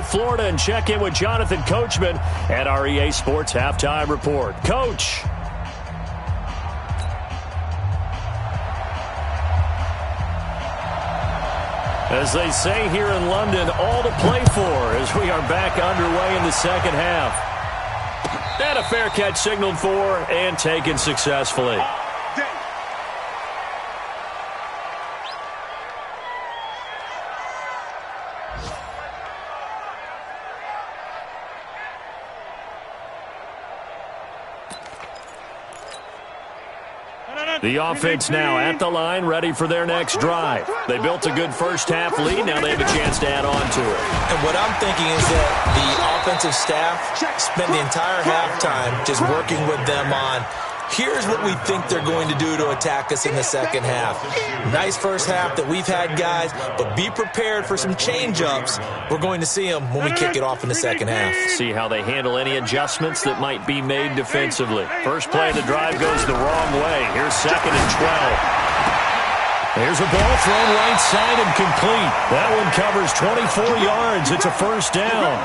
Florida and check in with Jonathan Coachman at our EA Sports Halftime Report. Coach. As they say here in London, all to play for as we are back underway in the second half. And a fair catch signaled for and taken successfully. The offense now at the line, ready for their next drive. They built a good first-half lead. Now they have a chance to add on to it. And what I'm thinking is that the offensive staff spent the entire halftime just working with them on, here's what we think they're going to do to attack us in the second half. Nice first half that we've had, guys, but be prepared for some change-ups. We're going to see them when we kick it off in the second half. See how they handle any adjustments that might be made defensively. First play of the drive goes the wrong way. Here's 2nd and 12. Here's a ball thrown right side and complete. That one covers 24 yards. It's a first down.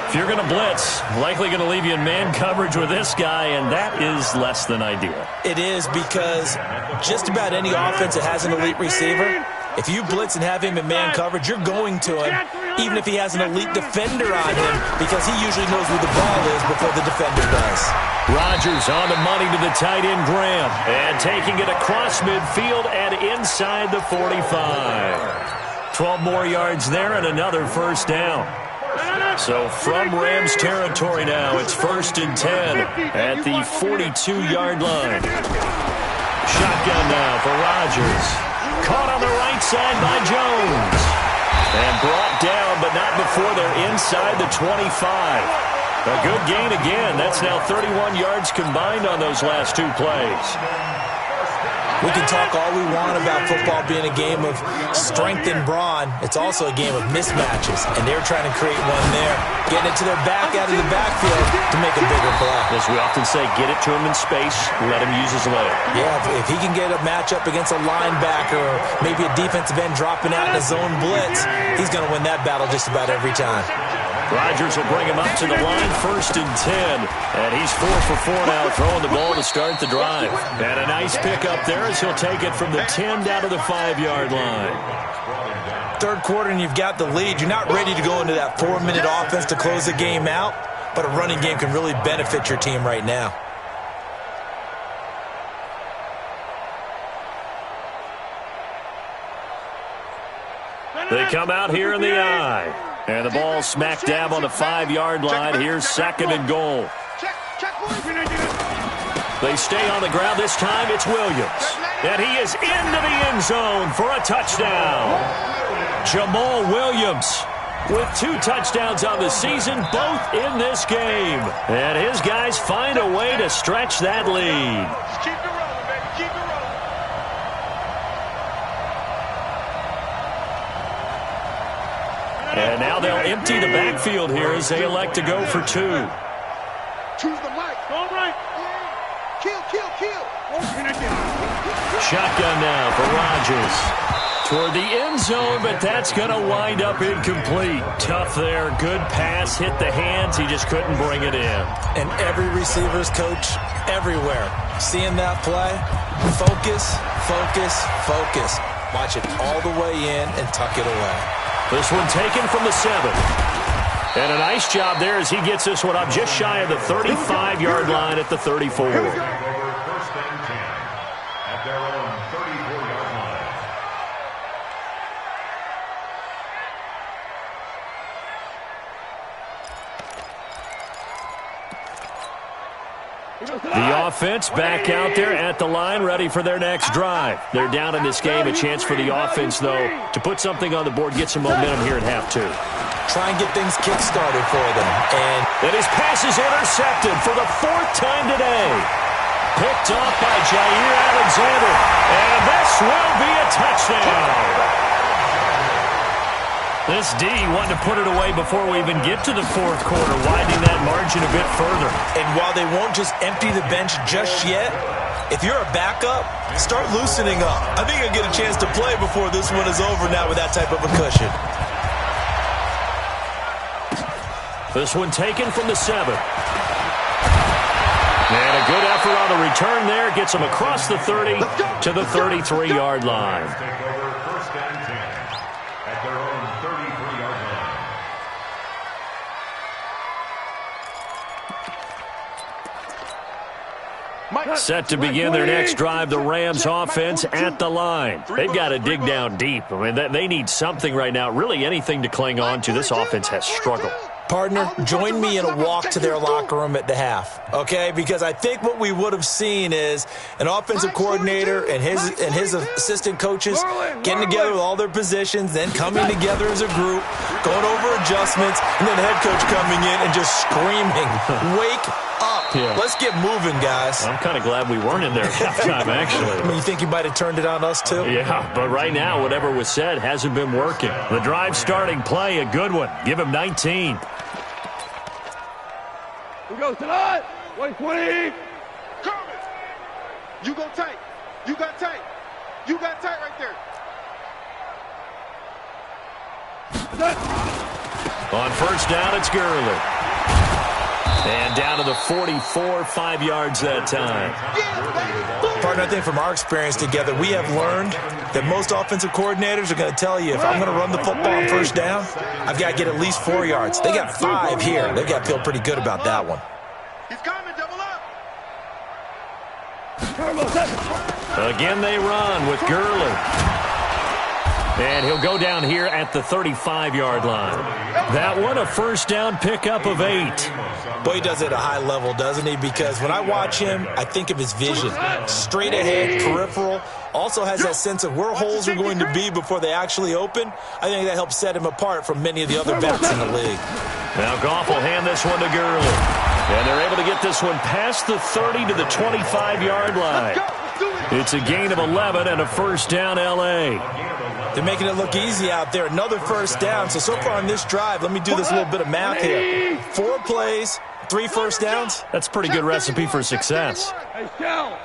If you're going to blitz, likely going to leave you in man coverage with this guy, and that is less than ideal. It is, because just about any offense that has an elite receiver, if you blitz and have him in man coverage, you're going to him, even if he has an elite defender on him, because he usually knows where the ball is before the defender does. Rodgers on the money to the tight end, Graham, and taking it across midfield and inside the 45. 12 more yards there and another first down. So from Rams territory now, it's 1st and 10 at the 42-yard line. Shotgun now for Rodgers. Caught on the right side by Jones. And brought down, but not before they're inside the 25. A good gain again. That's now 31 yards combined on those last two plays. We can talk all we want about football being a game of strength and brawn. It's also a game of mismatches, and they're trying to create one there, getting it to their back out of the backfield to make a bigger play. As we often say, get it to him in space, let him use his leg. Yeah, if he can get a matchup against a linebacker or maybe a defensive end dropping out in his zone blitz, he's going to win that battle just about every time. Rodgers will bring him up to the line, 1st and 10. And he's 4 for 4 now, throwing the ball to start the drive. And a nice pick up there as he'll take it from the 10 down to the 5-yard line. Third quarter and you've got the lead. You're not ready to go into that 4-minute offense to close the game out, but a running game can really benefit your team right now. They come out here in the eye. And the ball smack dab on the 5-yard line. Here's 2nd and goal. They stay on the ground. This time it's Williams. And he is into the end zone for a touchdown. Jamal Williams with 2 touchdowns on the season, both in this game. And his guys find a way to stretch that lead. Keep it rolling, baby. Keep it rolling. And now they'll empty the backfield here as they elect to go for 2. Choose the mic. All right. Kill. Shotgun now for Rodgers. Toward the end zone, but that's going to wind up incomplete. Tough there. Good pass. Hit the hands. He just couldn't bring it in. And every receiver's coach everywhere, seeing that play, focus. Watch it all the way in and tuck it away. This one taken from the 7. And a nice job there as he gets this one up just shy of the 35-yard line at the 34. First and 10 at their own 34-yard line. The offense back out there at the line, ready for their next drive. They're down in this game. A chance for the offense, though, to put something on the board, get some momentum here at half 2. Try and get things kick-started for them. And his pass is intercepted for the 4th time today. Picked off by Jair Alexander. And this will be a touchdown. This D wanted to put it away before we even get to the 4th quarter, widening that margin a bit further. And while they won't just empty the bench just yet, if you're a backup, start loosening up. I think you'll get a chance to play before this one is over now with that type of a cushion. This one taken from the 7. And a good effort on the return there. Gets him across the 30 to the 33-yard line. Take over first and 10 at their own 33-yard line. Set to begin their next drive, the Rams offense at the line. They've got to dig down deep. I mean, they need something right now, really anything to cling on to. This offense has struggled. Partner, join me in a walk to their locker room at the half, okay? Because I think what we would have seen is an offensive coordinator and his assistant coaches getting together with all their positions, then coming together as a group, going over adjustments, and then the head coach coming in and just screaming, "Wake up. Yeah. Let's get moving, guys." I'm kind of glad we weren't in there at halftime, actually. I mean, you think you might have turned it on us, too? Yeah, but right now, whatever was said hasn't been working. The drive starting play, a good one. Give him 19. We go tonight. 120. Coming. You go tight. You got tight. You got tight right there. On first down, it's Gurley. And down to the 44, 5 yards that time. Partner, I think from our experience together, we have learned that most offensive coordinators are going to tell you, if I'm going to run the football on first down, I've got to get at least 4 yards. They got 5 here. They've got to feel pretty good about that one. He's coming, double up. Again, they run with Gurley. And he'll go down here at the 35-yard line. That one, a first down pickup of 8. Boy, he does it at a high level, doesn't he? Because when I watch him, I think of his vision. Straight ahead, peripheral. Also has that sense of where holes are going to be before they actually open. I think that helps set him apart from many of the other backs in the league. Now Goff will hand this one to Gurley. And they're able to get this one past the 30 to the 25-yard line. It's a gain of 11 and a first down, L.A. They're making it look easy out there. Another first down. So far on this drive, let me do this little bit of math here. 4 plays, 3 first downs. That's a pretty good recipe for success. Hey, Shell.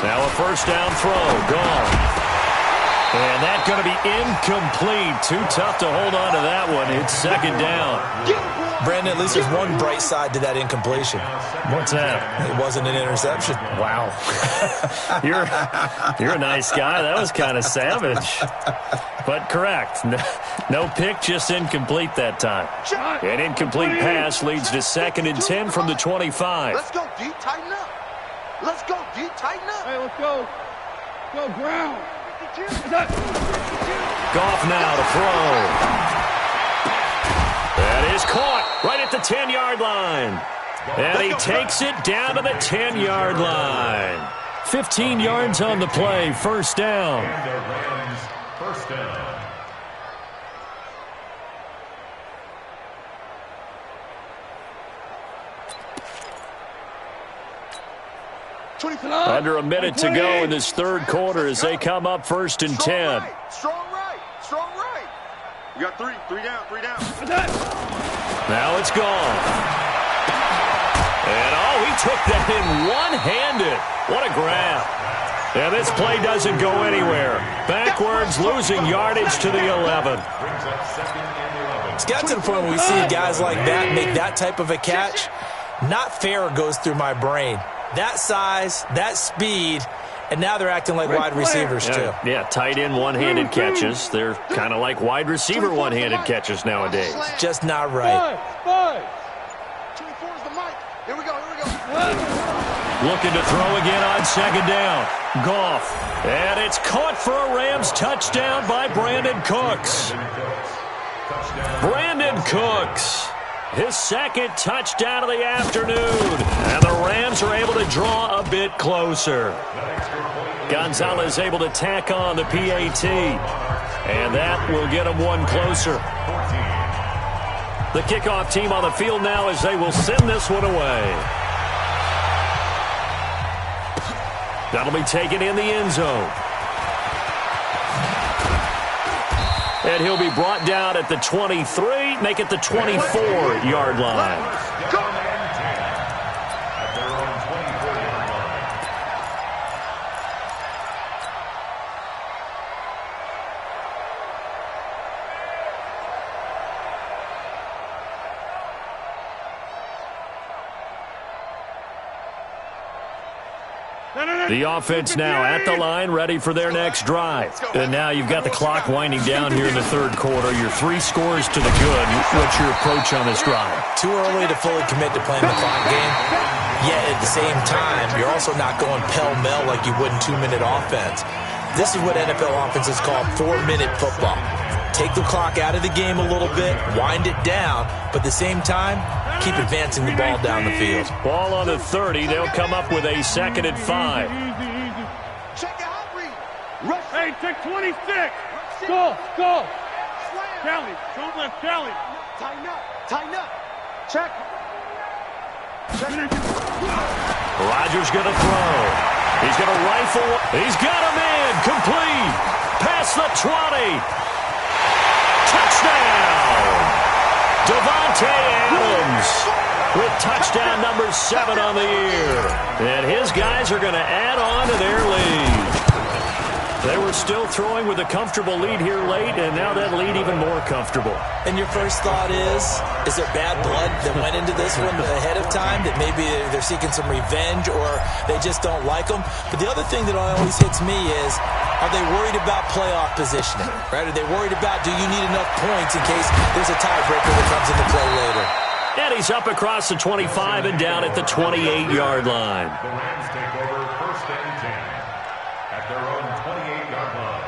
Now a first down throw. Gone. And that's going to be incomplete. Too tough to hold on to that one. It's second down. Brandon, at least there's one bright side to that incompletion. What's that? It wasn't an interception. Wow. You're a nice guy. That was kind of savage. But correct. No pick, just incomplete that time. An incomplete pass leads to 2nd and 10 from the 25. Let's go, D. Tighten up. Let's go, D. Tighten up. Hey, let's go. Go ground. Goff now to throw. That is caught right at the 10-yard line. And he takes it down to the 10-yard line. 15 yards on the play, first down. And the Rams, first down. Under a minute to go in this third quarter as they come up 1st and 10. Strong right. We got 3 down. Now it's gone. And he took that in one-handed. What a grab. And this play doesn't go anywhere. Backwards, losing yardage to the 11. It's got to the point where we see guys like that make that type of a catch. Not fair goes through my brain. That size, that speed, and now they're acting like wide receivers too. Yeah, tight end one-handed catches. They're kind of like wide receiver one-handed catches nowadays. Just not right. 24 is the mic. Here we go. Looking to throw again on second down. Goff. And it's caught for a Rams touchdown by Brandon Cooks. Brandon Cooks. His 2nd touchdown of the afternoon. And the Rams are able to draw a bit closer. Gonzalez able to tack on the PAT. And that will get him one closer. The kickoff team on the field now as they will send this one away. That'll be taken in the end zone. And he'll be brought down at the 23, make it the 24-yard line. The offense now at the line, ready for their next drive. And now you've got the clock winding down here in the third quarter. Your 3 scores to the good. What's your approach on this drive? Too early to fully commit to playing the clock game. Yet at the same time, you're also not going pell-mell like you would in 2-minute offense. This is what NFL offenses call 4-minute football. Take the clock out of the game a little bit, wind it down, but at the same time, keep advancing the ball down the field. Ball on the 30. They'll come up with a 2nd and 5. Check it out, Reed. Hey, check 26. Go. Kelly, don't let Kelly. Tighten up. Check. Rodgers going to throw. He's going to rifle. He's got him in. Complete. Past the 20. Touchdown! Devontae Adams with touchdown number 7 on the year. And his guys are going to add on to their lead. They were still throwing with a comfortable lead here late, and now that lead even more comfortable. And your first thought is there bad blood that went into this one ahead of time, that maybe they're seeking some revenge or they just don't like them? But the other thing that always hits me is, are they worried about playoff positioning? Right? Are they worried about, do you need enough points in case there's a tiebreaker that comes into play later? And he's up across the 25 and down at the 28-yard line. The Rams take over 1st and 10 at their own 28-yard line.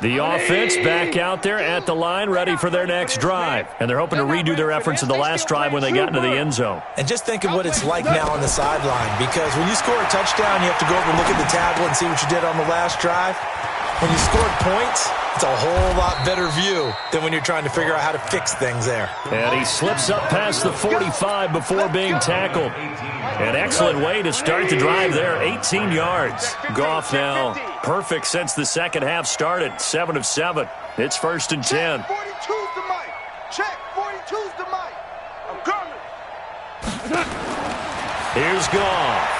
The offense back out there at the line, ready for their next drive. And they're hoping to redo their efforts in the last drive when they got into the end zone. And just think of what it's like now on the sideline, because when you score a touchdown, you have to go over and look at the tablet and see what you did on the last drive. When you scored points, it's a whole lot better view than when you're trying to figure out how to fix things there. And he slips up past the 45 before being tackled. An excellent way to start the drive there, 18 yards. Goff now perfect since the second half started, 7 of 7. It's 1st and 10. 42's the mic. Check, 42's the mic. I'm coming. Here's Goff.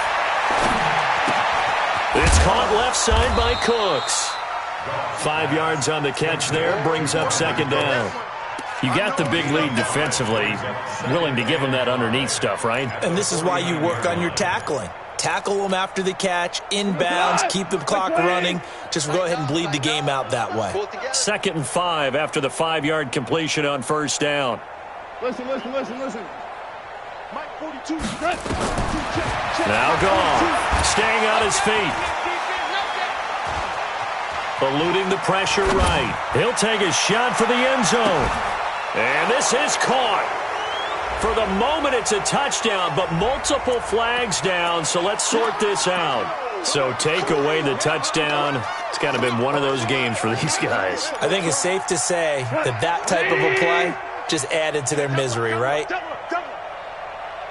It's caught left side by Cooks. 5 yards on the catch there, brings up 2nd down. You got the big lead defensively, willing to give them that underneath stuff, right? And this is why you work on your tackling. Tackle them after the catch, inbounds, keep the clock running. Just go ahead and bleed the game out that way. 2nd and 5 after the 5-yard completion on 1st down. Listen. Mike 42. Now Goff, staying on his feet. Eluding the pressure right. He'll take a shot for the end zone. And this is caught. For the moment, it's a touchdown, but multiple flags down, so let's sort this out. So take away the touchdown. It's kind of been one of those games for these guys. I think it's safe to say that type of a play just added to their misery, right?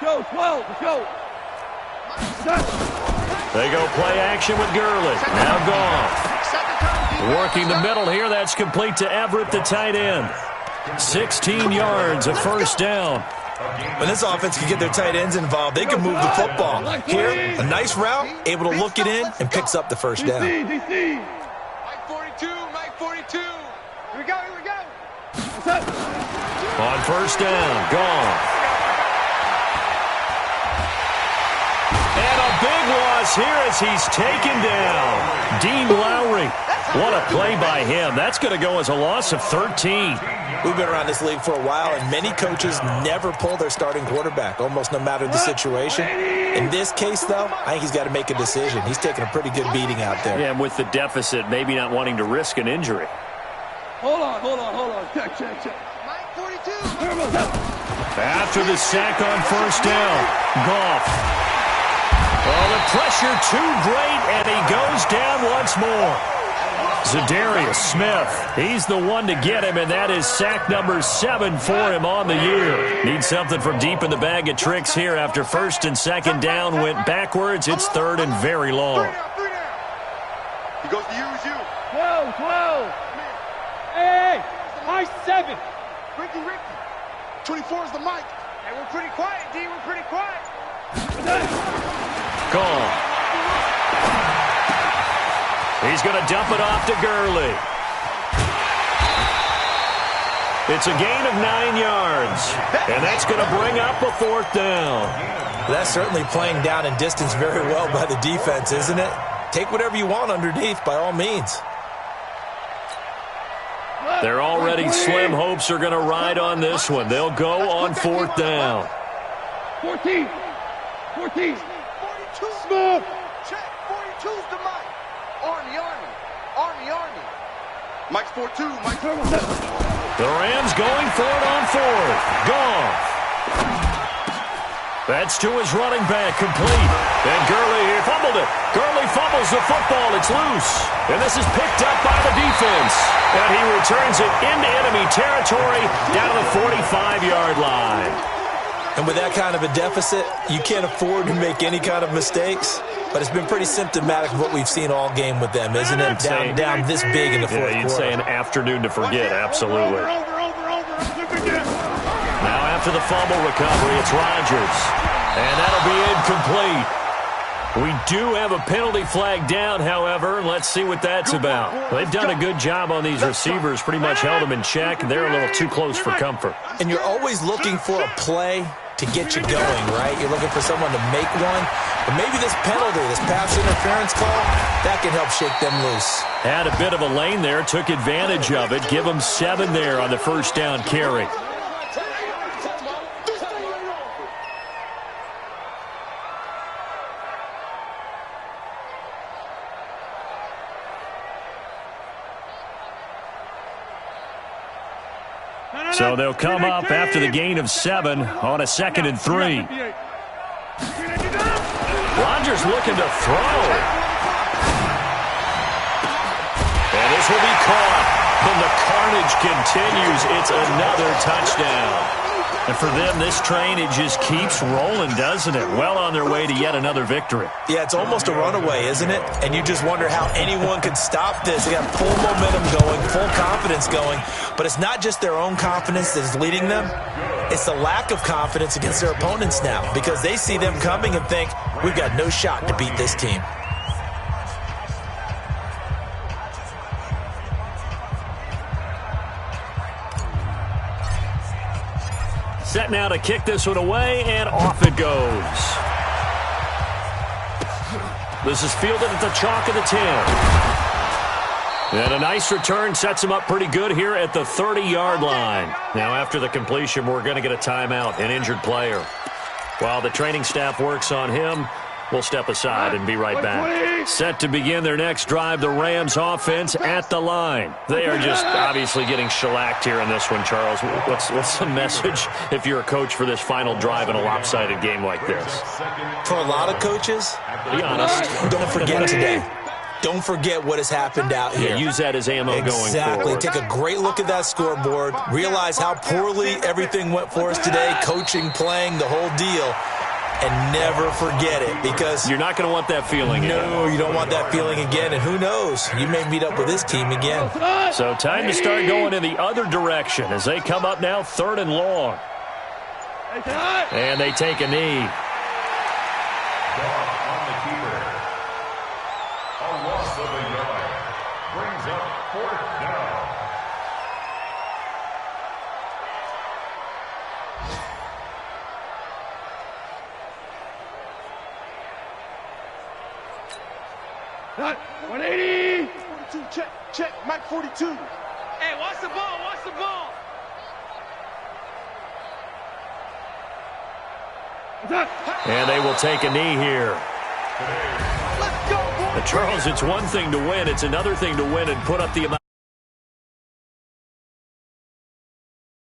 Go, 12, go. They go play action with Gurley. Now Goff. Working the middle here. That's complete to Everett, the tight end. 16 yards, a 1st down. When this offense can get their tight ends involved, they can move the football. Here, a nice route, able to look it in, and picks up the 1st down. Mike 42. Here we go. On 1st down, Goff. And a big loss here as he's taken down. Dean Lowry. What a play by him. That's going to go as a loss of 13. We've been around this league for a while, and many coaches never pull their starting quarterback, almost no matter the situation. In this case, though, I think he's got to make a decision. He's taking a pretty good beating out there. Yeah, and with the deficit, maybe not wanting to risk an injury. Hold on. Check. Mike 42. After the sack on 1st down, Goff. Oh, the pressure too great, and he goes down once more. Zadarius Smith, he's the one to get him, and that is sack number 7 for him on the year. Needs something from deep in the bag of tricks here after 1st and 2nd down went backwards. It's 3rd and very long. He goes to use you. 12. Hey, my 7. Ricky. 24 is the mic. Hey, we're pretty quiet, D. We're pretty quiet. Gone. He's going to dump it off to Gurley. It's a gain of 9 yards, and that's going to bring up a 4th down. That's certainly playing down in distance very well by the defense, isn't it? Take whatever you want underneath, by all means. Their already slim hopes are going to ride on this one. They'll go on 4th down. 14. 14. 42. Smooth. Check. 42's the Mike. Army. Mike's 4-2. Mike's 4-2. The Rams going for it on 4th. Goff. That's to his running back, complete. And Gurley fumbled it. Gurley fumbles the football. It's loose. And this is picked up by the defense. And he returns it into enemy territory down to the 45-yard line. And with that kind of a deficit, you can't afford to make any kind of mistakes. But it's been pretty symptomatic of what we've seen all game with them, isn't it? Down this big in the fourth quarter. You'd say an afternoon to forget, absolutely. Now after the fumble recovery, it's Rodgers. And that'll be incomplete. We do have a penalty flag down, however. Let's see what that's about. They've done a good job on these receivers, pretty much held them in check, and they're a little too close for comfort. And you're always looking for a play to get you going, right? You're looking for someone to make one. But maybe this penalty, this pass interference call, that can help shake them loose. Had a bit of a lane there, took advantage of it. Give them 7 there on the first down carry. So they'll come up after the gain of 7 on a 2nd and 3. Rodgers looking to throw. And this will be caught. And the carnage continues. It's another touchdown. And for them, this train, it just keeps rolling, doesn't it? Well on their way to yet another victory. Yeah, it's almost a runaway, isn't it? And you just wonder how anyone could stop this. They got full momentum going, full confidence going. But it's not just their own confidence that is leading them. It's the lack of confidence against their opponents now because they see them coming and think, we've got no shot to beat this team. Set now to kick this one away, and off it goes. This is fielded at the chalk of the 10. And a nice return sets him up pretty good here at the 30-yard line. Now, after the completion, we're going to get a timeout, an injured player. While the training staff works on him, we'll step aside and be right back. Set to begin their next drive, the Rams offense at the line. They are just obviously getting shellacked here in this one, Charles. What's the message if you're a coach for this final drive in a lopsided game like this? For a lot of coaches, be honest, don't forget today. Don't forget what has happened out here. Yeah, use that as ammo going forward. Exactly. Take a great look at that scoreboard. Realize how poorly everything went for us today, coaching, playing, the whole deal. And never forget it because you're not going to want that feeling again. No, you don't want that feeling again. And who knows? You may meet up with this team again. So time to start going in the other direction as they come up now 3rd and long. And they take a knee. On the keeper. A loss of a yard. Brings up 4th down. Not 180. 42, check. Mike 42. Hey, watch the ball, watch the ball. And they will take a knee here. Let's go, boys. Charles, it's one thing to win. It's another thing to win and put up the amount.